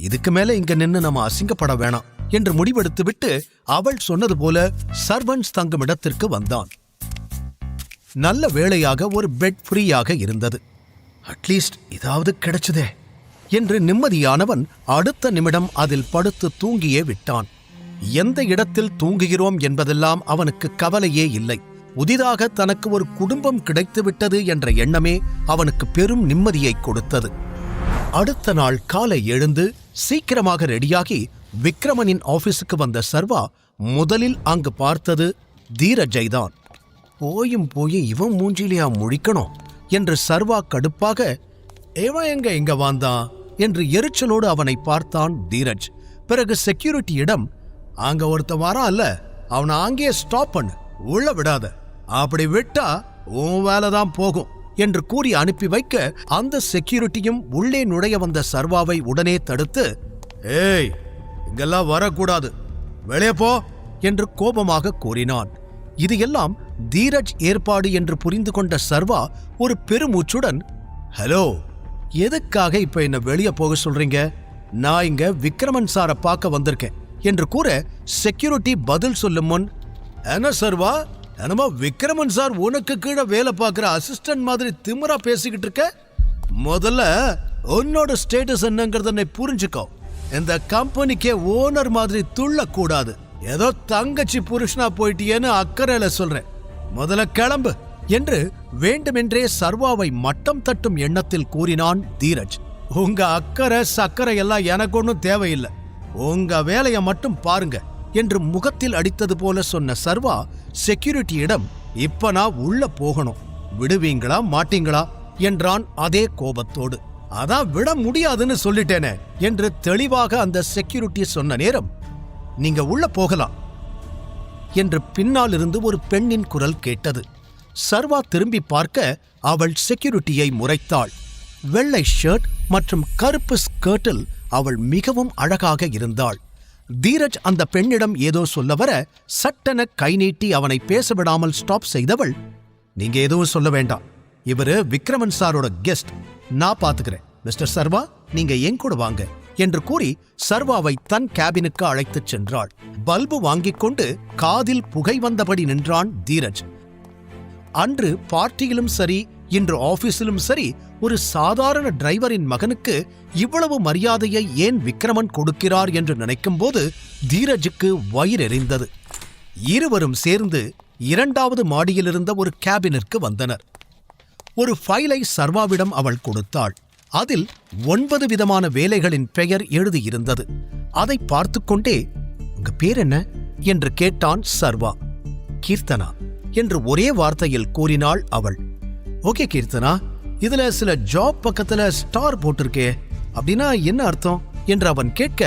இதுக்கு மேல இங்க நின்னு நம்ம அசிங்கப்பட வேணாம் என்று முடிவெடுத்து விட்டு அவள் சொன்னது போல சர்வன்ட்ஸ் தங்கும் இடத்திற்கு வந்தான். நல்ல வேளையாக ஒரு பெட் ஃப்ரீயாக இருந்தது. அட்லீஸ்ட் இதாவது கிடைச்சதே என்று நிம்மதியானவன் அடுத்த நிமிடம் அதில் படுத்து தூங்கியே விட்டான். எந்த இடத்தில் தூங்குகிறோம் என்பதெல்லாம் அவனுக்கு கவலையே இல்லை. புதிதாக தனக்கு ஒரு குடும்பம் கிடைத்துவிட்டது என்ற எண்ணமே அவனுக்கு பெரும் நிம்மதியை கொடுத்தது. அடுத்த நாள் காலை எழுந்து சீக்கிரமாக ரெடியாகி விக்ரமனின் ஆபீஸுக்கு வந்த சர்வா முதலில் அங்கு பார்த்தது தீரஜைதான். போயும் இவன் மூஞ்சிலியா முழிக்கணும் என்று சர்வா கடுப்பாக, இவன் எங்க இங்க வந்தான் என்று எரிச்சலோடு அவனை பார்த்தான் தீரஜ். பிறகு செக்யூரிட்டியிடம், அங்க ஒருத்த வரான் அல்ல, அவனை அங்கேயே ஸ்டாப் பண்ணு, உள்ள விடாத, அப்படி விட்டா உன் வேலைதான் போகும் என்று கூறி அனுப்பி வைக்க அந்த செக்யூரிட்டியும் உள்ளே நுழைய வந்த சர்வாவை உடனே தடுத்து, ஏய், இங்கெல்லாம் வரக்கூடாது, வெளியே போ என்று கோபமாக கூறினான். இது எல்லாம் தீரஜ் ஏற்பாடு என்று புரிந்து கொண்ட சர்வா ஒரு பெருமூச்சுடன், ஹலோ, எதுக்காக இப்ப என்ன வெளியே போக சொல்றீங்க? நான் இங்க விக்ரமன் சாரை பார்க்க வந்திருக்கேன் என்று கூற செக்யூரிட்டி பதில் சொல்லும் முன், என்ன சர்வா, என்னமோ விக்ரமன் சார் உனக்கு கீழே வேலை பார்க்கிற அசிஸ்டன்ட் மாதிரி திமிரா பேசிக்கிட்டு இருக்க? முதல்ல உன்னோட ஸ்டேட்டஸ் என்னங்கிறத புரிஞ்சுக்கோ. இந்த கம்பெனிக்கே ஓனர் மாதிரி துள்ளக்கூடாது. ஏதோ தங்கச்சி புருஷனா போயிட்டியேன்னு அக்கறையில சொல்றேன். முதல்ல கிளம்பு என்று வேண்டுமென்றே சர்வாவை மட்டம் தட்டும் எண்ணத்தில் கூறினான் தீரஜ். உங்க அக்கறை சக்கரை எல்லாம் எனக்கு ஒன்றும் தேவையில்லை, உங்க வேலையை மட்டும் பாருங்க என்று முகத்தில் அடித்தது போல சொன்ன சர்வா செக்யூரிட்டியிடம், இப்ப நான் உள்ள போகணும், விடுவீங்களா மாட்டீங்களா என்றான் அதே கோபத்தோடு. அதான் விட முடியாதுன்னு சொல்லிட்டேனே என்று தெளிவாக அந்த செக்யூரிட்டி சொன்ன நேரம், நீங்க உள்ள போகலாம் என்று பின்னால் இருந்து ஒரு பெண்ணின் குரல் கேட்டது. சர்வா திரும்பி பார்க்க அவள் செக்யூரிட்டியை முறைத்தாள். வெள்ளை ஷர்ட் மற்றும் கருப்பு ஸ்கர்ட்டில் அவள் மிகவும் அழகாக இருந்தாள். தீரஜ் அந்த பெண்ணிடம் ஏதோ சொல்ல வர சட்டென கை நீட்டி அவனை பேச விடாமல் ஸ்டாப் செய்தவள், நீங்க எதுவும் சொல்ல வேண்டாம், இவரு விக்ரமன் சாரோட கெஸ்ட், நான் பாத்துக்கிறேன். மிஸ்டர் சர்வா, நீங்க என் கூட வாங்க என்று கூறி சர்வாவை தன் கேபினுக்கு அழைத்துச் சென்றாள். பல்பு வாங்கிக் கொண்டு காதில் புகை வந்தபடி நின்றான் தீரஜ். அன்று பார்ட்டியிலும் சரி, இன்று ஆபீஸிலும் சரி, ஒரு சாதாரண டிரைவரின் மகனுக்கு இவ்வளவு மரியாதையை ஏன் விக்ரமன் கொடுக்கிறார் என்று நினைக்கும் போது தீரஜுக்கு வயிறெறிந்தது. இருவரும் சேர்ந்து 2வது மாடியிலிருந்த ஒரு கேபினிற்கு வந்தனர். ஒரு ஃபைலை சர்வாவிடம் அவள் கொடுத்தாள். அதில் 9 விதமான வேலைகளின் பெயர் எழுதியிருந்தது. அதை பார்த்து கொண்டே, உங்க பேர் என்ன என்று கேட்டான் சர்வா. கீர்த்தனா என்று ஒரே வார்த்தையில் கூறினாள் அவள். ஓகே கீர்த்தனா, இதுல சில ஜாப் பக்கத்துல ஸ்டார் போட்டிருக்கே, அப்படின்னா என்ன அர்த்தம் என்று அவன் கேட்க,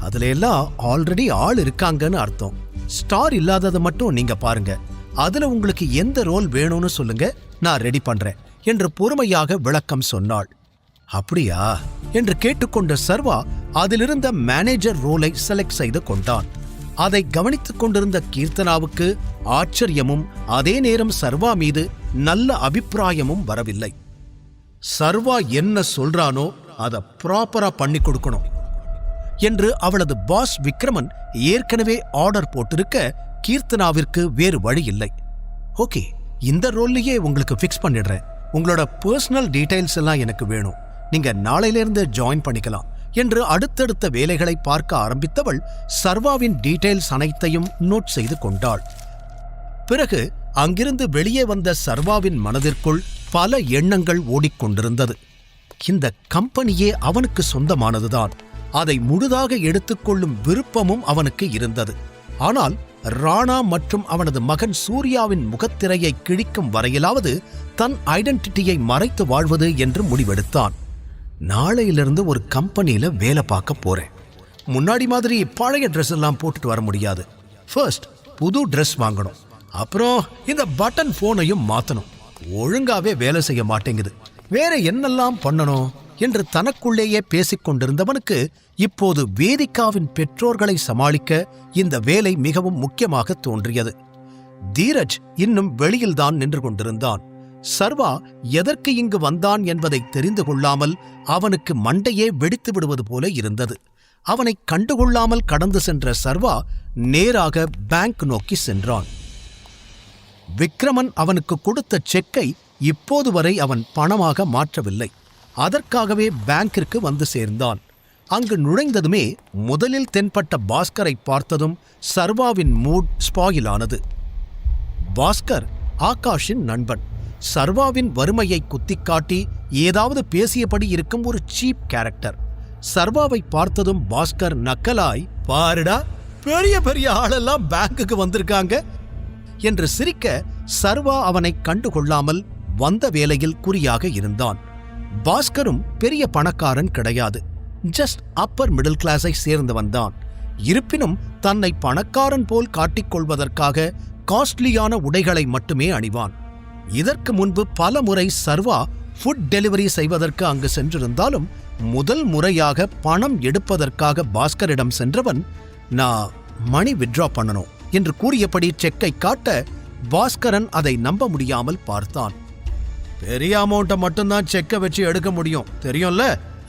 அதுல எல்லாம் ஆல்ரெடி ஆள் இருக்காங்கன்னு அர்த்தம். ஸ்டார் இல்லாததை மட்டும் நீங்க பாருங்க, அதுல உங்களுக்கு எந்த ரோல் வேணும்னு சொல்லுங்க, நான் ரெடி பண்றேன் என்று பொறுமையாக விளக்கம் சொன்னாள். அப்படியா என்று கேட்டுக்கொண்ட சர்வா அதிலிருந்த மேனேஜர் ரோலை செலக்ட் செய்து கொண்டான். அதை கவனித்துக் கொண்டிருந்த கீர்த்தனாவுக்கு ஆச்சரியமும் அதே நேரம் சர்வா மீது நல்ல அபிப்பிராயமும் வரவில்லை. சர்வா என்ன சொல்றானோ அதை ப்ராப்பரா பண்ணி கொடுக்கணும் என்று அவளது பாஸ் விக்ரமன் ஏற்கனவே ஆர்டர் போட்டிருக்க கீர்த்தனாவிற்கு வேறு வழி இல்லை. ஓகே, இந்த ரோல்லையே உங்களுக்கு ஃபிக்ஸ் பண்ணிடுறேன், உங்களோட பர்சனல் டீடைல்ஸ் எல்லாம் எனக்கு வேணும், நீங்க நாளையிலிருந்து ஜாயின் பண்ணிக்கலாம் என்று அடுத்தடுத்த வேலைகளை பார்க்க ஆரம்பித்தவள் சர்வாவின் டீடைல்ஸ் அனைத்தையும் நோட் செய்து கொண்டாள். பிறகு அங்கிருந்து வெளியே வந்த சர்வாவின் மனதிற்குள் பல எண்ணங்கள் ஓடிக்கொண்டிருந்தது. இந்த கம்பெனியே அவனுக்கு சொந்தமானதுதான், அதை முழுதாக எடுத்துக்கொள்ளும் விருப்பமும் அவனுக்கு இருந்தது. ஆனால் ராணா மற்றும் அவனது மகன் சூர்யாவின் முகத்திரையை கிழிக்கும் வரையிலாவது தன் ஐடென்டிட்டியை மறைத்து வாழ்வது என்று முடிவெடுத்தான். நாளையிலிருந்து ஒரு கம்பெனியில வேலை பார்க்க போறேன். முன்னாடி மாதிரி பழைய ட்ரெஸ் எல்லாம் போட்டுட்டு வர முடியாது. ஃபர்ஸ்ட் புது ட்ரெஸ் வாங்கணும், அப்புறம் இந்த பட்டன் போனையும் மாத்தணும். ஒழுங்காவே வேலை செய்ய மாட்டேங்குது, வேற என்னெல்லாம் பண்ணணும் என்று தனக்குள்ளேயே பேசிக் கொண்டிருந்தவனுக்கு இப்போது வேதிகாவின் பெற்றோர்களை சமாளிக்க இந்த வேலை மிகவும் முக்கியமாக தோன்றியது. தீரஜ் இன்னும் வெளியில்தான் நின்று கொண்டிருந்தான். சர்வா எதற்கு இங்கு வந்தான் என்பதை தெரிந்து கொள்ளாமல் அவனுக்கு மண்டையே வெடித்து விடுவது போல இருந்தது. அவனை கண்டுகொள்ளாமல் கடந்து சென்ற சர்வா நேராக பேங்க் நோக்கி சென்றான். விக்ரமன் அவனுக்கு கொடுத்த செக்கை இப்போது வரை அவன் பணமாக மாற்றவில்லை. அதற்காகவே பேங்கிற்கு வந்து சேர்ந்தான். அங்கு நுழைந்ததுமே முதலில் தென்பட்ட பாஸ்கரை பார்த்ததும் சர்வாவின் மூட் ஸ்பாயிலானது. பாஸ்கர் ஆகாஷின் நண்பன். சர்வாவின் வறுமையை குத்திக்காட்டி ஏதாவது பேசியபடி இருக்கும் ஒரு சீப் கேரக்டர். சர்வாவை பார்த்ததும் பாஸ்கர் நக்கலாய், பாருடா, பெரிய பெரிய ஆளெல்லாம் பேங்குக்கு வந்திருக்காங்க என்று சிரிக்க, சர்வா அவனை கண்டுகொள்ளாமல் வந்த வேலையில் குறியாக இருந்தான். பாஸ்கரும் பெரிய பணக்காரன் கிடையாது. ஜஸ்ட் அப்பர் மிடில் கிளாஸை சேர்ந்தவன்தான். இருப்பினும் தன்னை பணக்காரன் போல் காட்டிக்கொள்வதற்காக காஸ்ட்லியான உடைகளை மட்டுமே அணிவான். இதற்கு முன்பு பல முறை சர்வா ஃபுட் டெலிவரி செய்வதற்கு அங்கு சென்றிருந்தாலும் முதல் முறையாக பணம் எடுப்பதற்காக பாஸ்கரிடம் சென்றவன், நான் மணி வித்ட்ரா பண்ணணும் என்று கூறியபடி செக்கை காட்ட பாஸ்கரன் அதை நம்ப முடியாமல் பார்த்தான். பெரிய அமௌண்ட்டை மட்டும்தான் செக்கை வச்சு எடுக்க முடியும் தெரியும்ல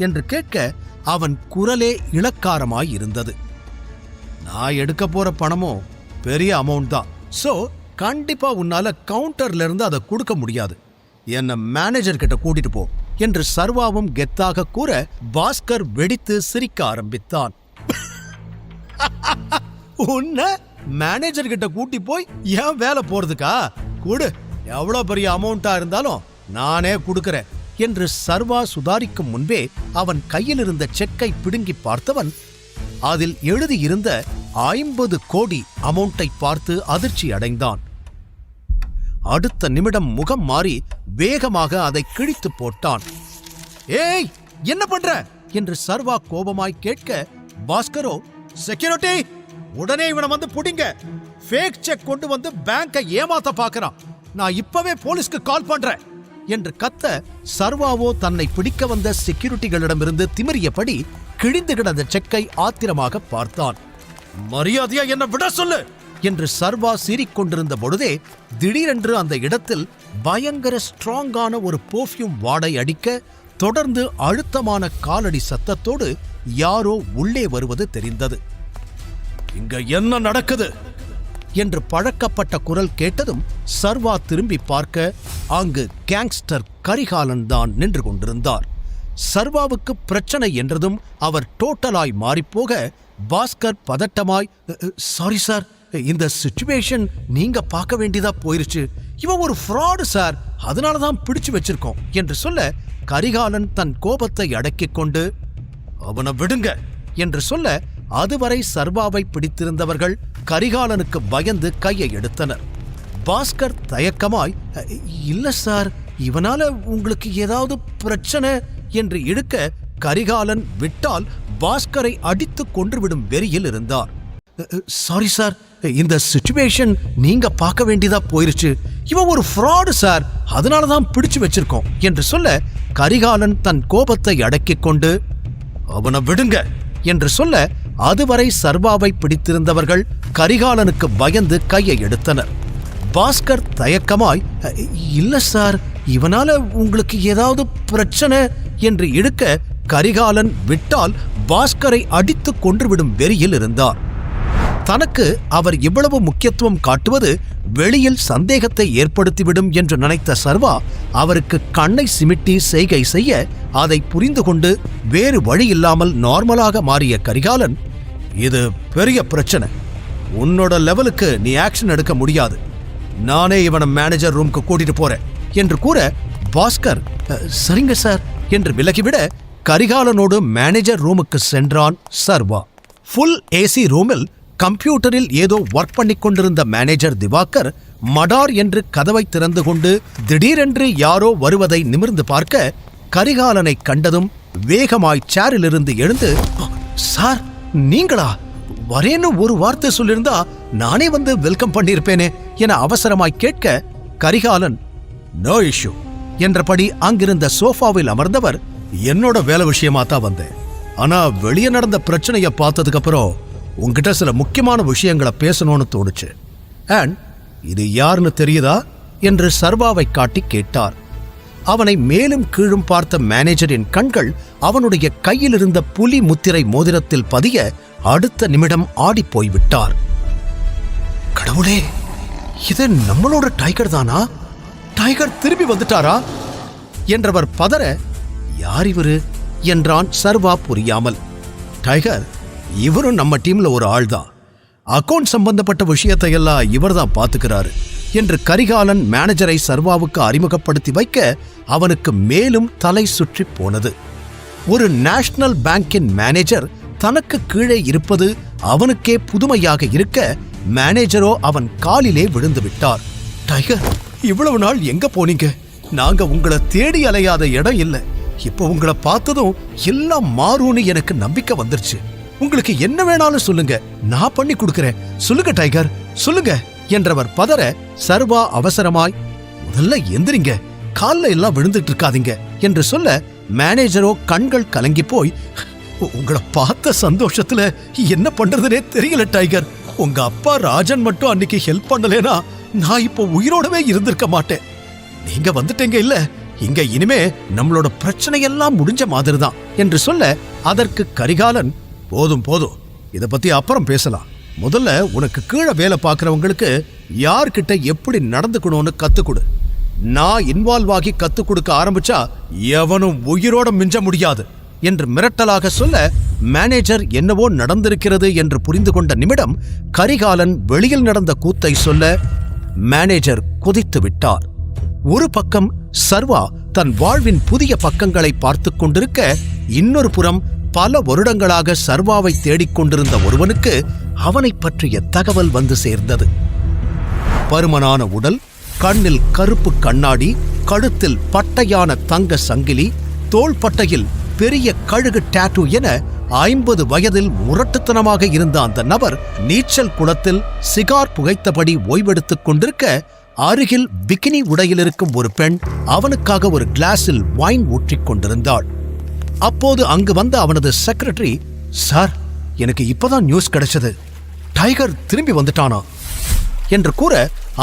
என்று கேட்க அவன் குரலே இளக்காரமாய் இருந்தது. நான் எடுக்க போற பணமும் பெரிய அமௌண்ட் தான். சோ கண்டிப்பா உன்னால கவுண்டர்ல இருந்து அதை கொடுக்க முடியாது. என்ன மேனேஜர் கிட்ட கூட்டிட்டு போ என்று சர்வாவும் கெத்தாக கூற பாஸ்கர் வெடித்து சிரிக்க ஆரம்பித்தான். உன்ன மேனேஜர் கிட்ட கூட்டி போய் ஏன் வேலை போறதுக்கா? கொடு, எவ்வளவு பெரிய அமௌண்டா இருந்தாலும் நானே கொடுக்கறேன் என்று சர்வா சுதாரிக்கும் முன்பே அவன் கையில் இருந்த செக்கை பிடுங்கி பார்த்தவன் அதில் எழுதியிருந்த 50 கோடி அமௌண்டை பார்த்து அதிர்ச்சி அடைந்தான். அடுத்த நிமிடம் முகம் மாறி வேகமாக அதை கிழித்து போட்டான். ஏய், என்ன பண்ற என்று சர்வா கோபமாய் கேட்க, பாஸ்கரோ, செக்யூரிட்டி, உடனே இவனை வந்து புடிங்க, ஃபேக் செக் கொண்டு வந்து பேங்கை ஏமாத்த பாக்குறான், நான் இப்பவே போலீஸ்க்கு கால் பண்றேன் என்று கத்த, சர்வாவோ தன்னை பிடிக்க வந்த செக்யூரிட்டிகளிடமிருந்து திமிரியபடி கிழிந்து கிடந்த செக்கை ஆத்திரமாக பார்த்தான். மரியாதையா என்ன விட சொல்லு என்று சர்வா சீறிக்கொண்டிருந்த பொழுதே திடீரென்று அந்த இடத்தில் பயங்கர ஸ்ட்ராங்கான ஒரு பெர்ஃப்யூம் வாடை அடிக்க, தொடர்ந்து அழுத்தமான காலடி சத்தத்தோடு யாரோ உள்ளே வருவது தெரிந்தது. இங்க என்ன நடக்குது என்று பழக்கப்பட்ட குரல் கேட்டதும் சர்வா திரும்பி பார்க்க அங்கு கேங்ஸ்டர் கரிகாலன் தான் நின்று கொண்டிருந்தார். சர்வாவுக்கு பிரச்சனை என்றதும் அவர் டோட்டலாய் மாறிப்போக, பாஸ்கர் பதட்டமாய், சாரி சார், இந்த சிச்சுவேஷன் நீங்க பார்க்க வேண்டியதா போயிருச்சு, இவன் ஒரு ஃப்ராடு சார், அதனாலதான் பிடிச்சு வச்சிருக்கோம் என்று சொல்ல, கரிகாலன் தன் கோபத்தை அடக்கிக் கொண்டு, அவனை விடுங்க என்று சொல்ல, அதுவரை சர்வாவை பிடித்திருந்தவர்கள் கரிகாலனுக்கு பயந்து கையை எடுத்தனர். பாஸ்கர் தயக்கமாய், இல்ல சார், இவனால உங்களுக்கு ஏதாவது பிரச்சனை என்று இழுக்க, கரிகாலன் விட்டால் பாஸ்கரை அடித்து கொன்றுவிடும் வெறியில் இருந்தார். சாரி சார், இந்த சிச்சுவேஷன் நீங்க பார்க்க வேண்டியதா போயிருச்சு, இவன் ஒரு ஃப்ராடு சார், அதனாலதான் பிடிச்சு வச்சிருக்கோம் என்று சொல்ல, கரிகாலன் தன் கோபத்தை அடக்கிக் கொண்டு, அவனை விடுங்க என்று சொல்ல, அதுவரை சர்வாவை பிடித்திருந்தவர்கள் கரிகாலனுக்கு பயந்து கையை எடுத்தனர். பாஸ்கர் தயக்கமாய், இல்ல சார், இவனால உங்களுக்கு ஏதாவது பிரச்சனை என்று இழுக்க, கரிகாலன் விட்டால் பாஸ்கரை அடித்து கொன்றுவிடும் வெறியில் இருந்தார். தனக்கு அவர் இவ்வளவு முக்கியத்துவம் காட்டுவது வெளியில் சந்தேகத்தை ஏற்படுத்திவிடும் என்று நினைத்த சர்வா அவருக்கு கண்ணை சிமிட்டி செய்கை செய்ய, அதை புரிந்து கொண்டு வேறு வழியில்லாமல் நார்மலாக மாறிய கரிகாலன், இது பெரிய பிரச்சனை, உன்னோட லெவலுக்கு நீ ஆக்ஷன் எடுக்க முடியாது, நானே இவனை மேனேஜர் ரூமுக்கு கூட்டிட்டு போறேன் என்று கூற, பாஸ்கர் சரிங்க சார் என்று விலகிவிட, கரிகாலனோடு மேனேஜர் ரூமுக்கு சென்றான் சர்வா. ஃபுல் ஏசி ரூமில் கம்ப்யூட்டரில் ஏதோ ஒர்க் பண்ணிக் கொண்டிருந்த மேனேஜர் திவாகர் மடார் என்று கதவை திறந்து கொண்டு திடீரென்று யாரோ வருவதை நிமிர்ந்து பார்க்க, கரிகாலனை கண்டதும் வேகமாய் சேரிலிருந்து எழுந்து, சார் நீங்களா, வரேன்னு ஒரு வார்த்தை சொல்லியிருந்தா நானே வந்து வெல்கம் பண்ணியிருப்பேனே என அவசரமாய் கேட்க, கரிகாலன் நோ இஷ்யூ என்றபடி அங்கிருந்த சோஃபாவில் அமர்ந்தவர், என்னோட வேலை விஷயமா தான் வந்தேன், ஆனா வெளியே நடந்த பிரச்சனையை பார்த்ததுக்கு அப்புறம் உங்ககிட்ட சில முக்கியமான விஷயங்களை பேசணும்னு தோணுச்சு. அண்ட் இது யாருன்னு தெரியுதா என்று சர்வாவை காட்டி கேட்டார். அவனை மேலும் கீழும் பார்த்த மேனேஜரின் கண்கள் அவனுடைய கையில் இருந்த புலி முத்திரை மோதிரத்தில் பதிய அடுத்த நிமிடம் ஆடிப்போய்விட்டார். கடவுளே, இது நம்மளோட டைகர் தானா? டைகர் திரும்பி வந்துட்டாரா என்றவர் பதற, யார் இவரு என்றான் சர்வா புரியாமல். டைகர், இவரும் நம்ம டீம்ல ஒரு ஆள்தான். அக்கவுண்ட் சம்பந்தப்பட்ட விஷயத்தையெல்லாம் இவர்தான் பாத்துக்கிறாரு என்று கரிகாலன் மேனேஜரை சர்வாவுக்கு அறிமுகப்படுத்தி வைக்க அவனுக்கு மேலும் தலை சுற்றி போனது. ஒரு நேஷனல் பேங்கின் மேனேஜர் தனக்கு கீழே இருப்பது அவனுக்கே புதுமையாக இருக்க, மேனேஜரோ அவன் காலிலே விழுந்து விட்டார். டைகர், இவ்வளவு நாள் எங்க போனீங்க? நாங்க உங்களை தேடி அலையாத இடம் இல்லை. இப்ப உங்களை பார்த்ததும் எல்லாம் மாறும்னு எனக்கு நம்பிக்கை வந்துருச்சு. உங்களுக்கு என்ன வேணாலும் சொல்லுங்க, நான் பண்ணி கொடுக்கிறேன். சொல்லுங்க டைகர், சொல்லுங்க என்றவர் பதற, சர்வா அவசரமாய், முதல்ல எந்திரிங்க, கால்ல எல்லாம் விழுந்துட்டு இருக்காதீங்க என்று சொல்ல, மேனேஜரோ கண்கள் கலங்கி போய், உங்களை பார்த்த சந்தோஷத்துல என்ன பண்றதுனே தெரியல டைகர். உங்க அப்பா ராஜன் மட்டும் அன்னைக்கு ஹெல்ப் பண்ணலேனா நான் இப்போ உயிரோடவே இருந்திருக்க மாட்டேன். நீங்க வந்துட்டீங்க இல்ல, இங்க இனிமே நம்மளோட பிரச்சனை எல்லாம் முடிஞ்ச மாதிரிதான் என்று சொல்ல, அதற்கு கரிகாலன், போதும் போதும், இத பத்தி அப்புறம் பேசலாம். முதல்ல உனக்கு கீழே வேலை பார்க்கறவங்களுக்கு யார்கிட்ட எப்படி நடந்துக்கணும்னு கத்துக்கொடு. நான் இன்வால்வ் ஆகி கத்துக் கொடுக்க ஆரம்பிச்சா எவனும் உயிரோட மிஞ்ச முடியாது என்று மிரட்டலாக சொல்ல, மேனேஜர் என்னவோ நடந்திருக்கிறது என்று புரிந்து கொண்ட நிமிடம் கரிகாலன் வெளியில் நடந்த கூத்தை சொல்ல, மேனேஜர் கொதித்து விட்டார். ஒரு பக்கம் சர்வா தன் வாழ்வின் புதிய பக்கங்களை பார்த்து கொண்டிருக்க, இன்னொரு புறம் பல வருடங்களாக சர்வாவை தேடிக்கொண்டிருந்த ஒருவனுக்கு அவனை பற்றிய தகவல் வந்து சேர்ந்தது. பருமனான உடல், கண்ணில் கருப்பு கண்ணாடி, கழுத்தில் பட்டையான தங்க சங்கிலி, தோள்பட்டையில் பெரிய கழுகு டாட்டூ என 50 வயதில் முரட்டுத்தனமாக இருந்த அந்த நபர் நீச்சல் குளத்தில் சிகார் புகைத்தபடி ஓய்வெடுத்துக் கொண்டிருக்க, அருகில் பிகினி உடையில் இருக்கும் ஒரு பெண் அவனுக்காக ஒரு கிளாஸில் வைன் ஊற்றிக் கொண்டிருந்தாள். அப்போது அங்கு வந்த அவனது செக்ரட்டரி, சார், எனக்கு இப்பதான் நியூஸ் கிடைச்சது, டைகர் திரும்பி வந்துட்டானா என்று கூற,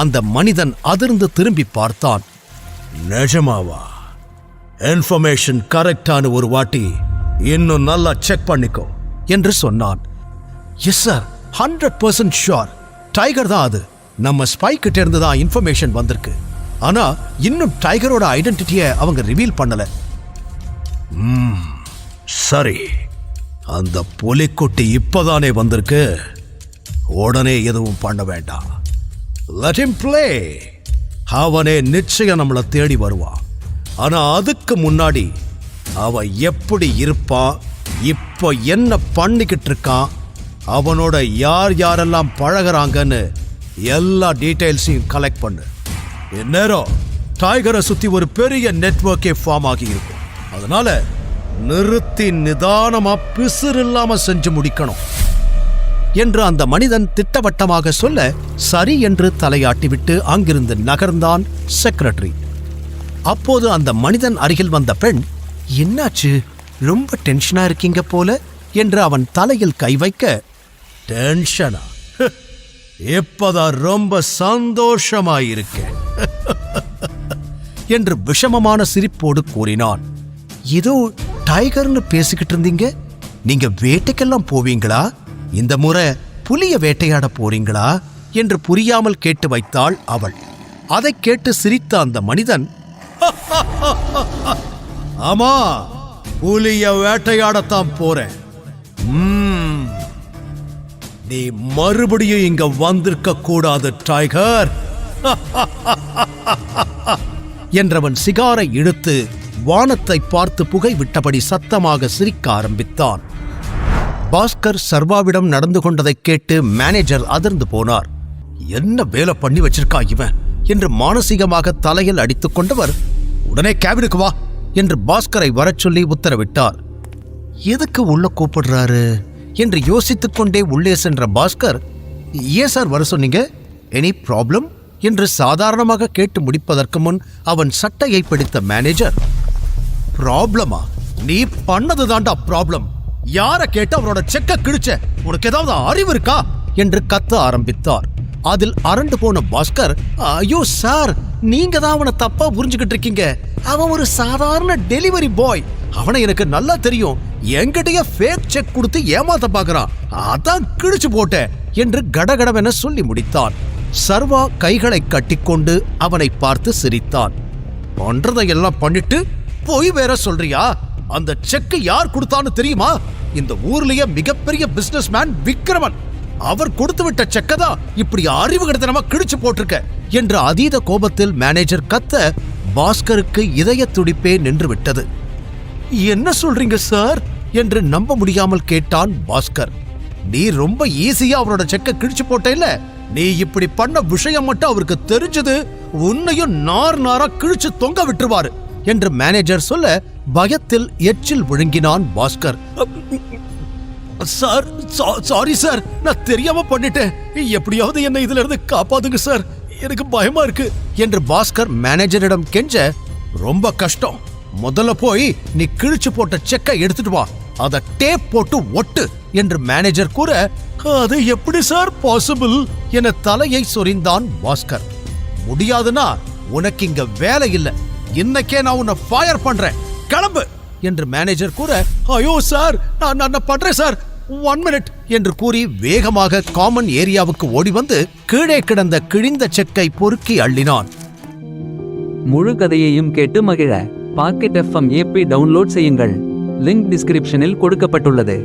அந்த மனிதன் அதிர்ந்து திரும்பி பார்த்தான். நிஜமாவா? இன்ஃபர்மேஷன் கரெக்டான ஒரு வாட்டி இன்னும் நல்லா செக் பண்ணிக்கோ என்று சொன்னான். எஸ் சார், 100% ஷூர், டைகர் தான் அது. நம்ம ஸ்பை கிட்ட இருந்து தான் இன்ஃபர்மேஷன் வந்திருக்கு. ஆனா இன்னும் டைகரோட ஐடென்டிட்டியை அவங்க ரிவீல் பண்ணல. சரி, அந்த புலிக்குட்டி இப்பதானே வந்திருக்கு, உடனே எதுவும் பண்ண வேண்டாம். Let him play. அவனே நிச்சயம் நம்மளை தேடி வருவான். ஆனா அதுக்கு முன்னாடி அவன் எப்படி இருப்பான், இப்ப என்ன பண்ணிக்கிட்டு இருக்கான், அவனோட யார் யாரெல்லாம் பழகிறாங்கன்னு எல்லா டீடைல்ஸையும் கலெக்ட் பண்ணு. இந்நேரம் டைகரை சுத்தி ஒரு பெரிய நெட்வொர்க்கே ஃபார்ம் ஆகி இருக்கும். அதனால நிறுத்தி நிதானமா பிசுறு இல்லாம செஞ்சு முடிக்கணும் என்று அந்த மனிதன் திட்டவட்டமாக சொல்ல, சரி என்று தலையாட்டிவிட்டு அங்கிருந்து நகர்ந்தான் செக்ரட்டரி. அப்போது அந்த மனிதன் அருகில் வந்த பெண், என்னாச்சு, ரொம்ப டென்ஷனா இருக்கீங்க போல என்று அவன் தலையில் கை வைக்க, டென்ஷனா? இப்பதான் ரொம்ப சந்தோஷமாயிருக்கேன் என்று விஷமமான சிரிப்போடு கூறினான். ஏதோ டைகர்னு பேசிக்கிட்டு இருந்தீங்க, நீங்க வேட்டைக்கெல்லாம் போவீங்களா? இந்த முறை புலிய வேட்டையாட போறீங்களா என்று புரியாமல் கேட்டு வைத்தாள் அவள். அதை கேட்டு சிரித்த அந்த மனிதன், ஆமா, புலிய வேட்டையாடத்தான் போறேன். நீ மறுபடியும் இங்க வந்திருக்க கூடாது டைகர் என்றவன் சிகாரை இழுத்து வானத்தை பார்த்து புகை விட்டபடி சத்தமாக சிரிக்க ஆரம்பித்தான். பாஸ்கர் சர்வாவிடம் நடந்து கொண்டதைக் கேட்டு மேனேஜர் அதிர்ந்து போனார். என்ன வேலை பண்ணி வச்சிருக்கா இவன் என்று மானசீகமாக தலையில் அடித்துக் கொண்டவர், உடனே கேபினுக்கு வா என்று பாஸ்கரை வரச் சொல்லி உத்தரவிட்டார். எதுக்கு உள்ள கூப்பிடுறாரு என்று யோசித்துக் கொண்டே உள்ளே சென்ற பாஸ்கர், ஏன் சார் வர சொன்னீங்க, எனி ப்ராப்ளம் என்று சாதாரணமாக கேட்டு முடிப்பதற்கு முன் அவன் சட்டையை பிடித்த மேனேஜர், ப்ராப்ளமா? நீ பண்ணது தாண்டா ப்ராப்ளம். யார கேட்டு அவரோட செக்க கிழிச்ச? உனக்கு ஏதாவது அறிவு இருக்கா என்று கத்த ஆரம்பித்தார். அதில் அரண்டு போன பாஸ்கர், ஐயோ சார், நீங்க தான் அவனை தப்பா புரிஞ்சுகிட்டு இருக்கீங்க. அவன் ஒரு சாதாரண டெலிவரி பாய். அவனை எனக்கு நல்லா தெரியும். என்கிட்டயே ஃபேக் செக் கொடுத்து ஏமாத்த பாக்குறான். அதான் கிழிச்சு போட்டேன் என்று கடகடவென சொல்லி முடித்தான். சர்வா கைகளை கட்டிக்கொண்டு அவனை பார்த்து சிரித்தான். பண்றதையெல்லாம் பண்ணிட்டு போய் வேற சொல்றியா? அந்த செக் யார் கொடுத்தான்னு தெரியுமா? இந்த ஊர்லயே மிகப்பெரிய பிசினஸ் மேன் விக்ரமன். அவர் கொடுத்து விட்ட செக்கதா இப்படி அறிவுகடத்தனமா கிழிச்சு போட்டிருக்க என்று அதீத கோபத்தில் மேனேஜர் கத்த பாஸ்கருக்கு இதய துடிப்பே நின்று விட்டது. என்ன சொல்றீங்க சார் என்று நம்ப முடியாமல் கேட்டான் பாஸ்கர். நீ ரொம்ப ஈஸியா அவரோட செக்க கிழிச்சு போட்ட இல்ல. நீ இப்படி பண்ண விஷயம் மட்டும் அவருக்கு தெரிஞ்சது உன்னையும் நார் நாரா கிழிச்சு தொங்க விட்டுருவாரு என்று மேனேஜர் சொல்ல பயத்தில் எச்சில் விழுங்கினான் பாஸ்கர். சார், சாரி சார், நான் தெரியாம பண்ணிட்டேன். எப்படியாவது என்ன இதுல இருந்து காப்பாத்துங்க சார், எனக்கு பயமா இருக்கு என்று பாஸ்கர் மேனேஜரிடம் கெஞ்ச, ரொம்ப கஷ்டம். முதல்ல போய் நீ கிழிச்சு போட்ட செக்கை எடுத்துட்டு வா, அத டேப் போட்டு ஒட்டு என்று மேனேஜர் கூற, அது எப்படி சார் பாசிபிள் என தலையை சொரிந்தான் பாஸ்கர். முடியாதுன்னா உனக்கு இங்க வேலை இல்ல, இன்னைக்கே நான் உன்னை ஃபயர் பண்றேன், கிளம்பு என்று மேனேஜர் கூற, ஐயோ சார், நான் பண்றேன் சார், 1 மினிட் என்று கூறி வேகமாக காமன் ஏரியாவுக்கு ஓடி வந்து கீழே கிடந்த கிழிந்த செக்கை பொறுக்கி அள்ளினான். முழு கதையையும் கேட்டு மகிழ பாக்கெட் FM ஆப்பை டவுன்லோட் செய்யுங்கள். லிங்க் டிஸ்கிரிப்ஷனில் கொடுக்கப்பட்டுள்ளது.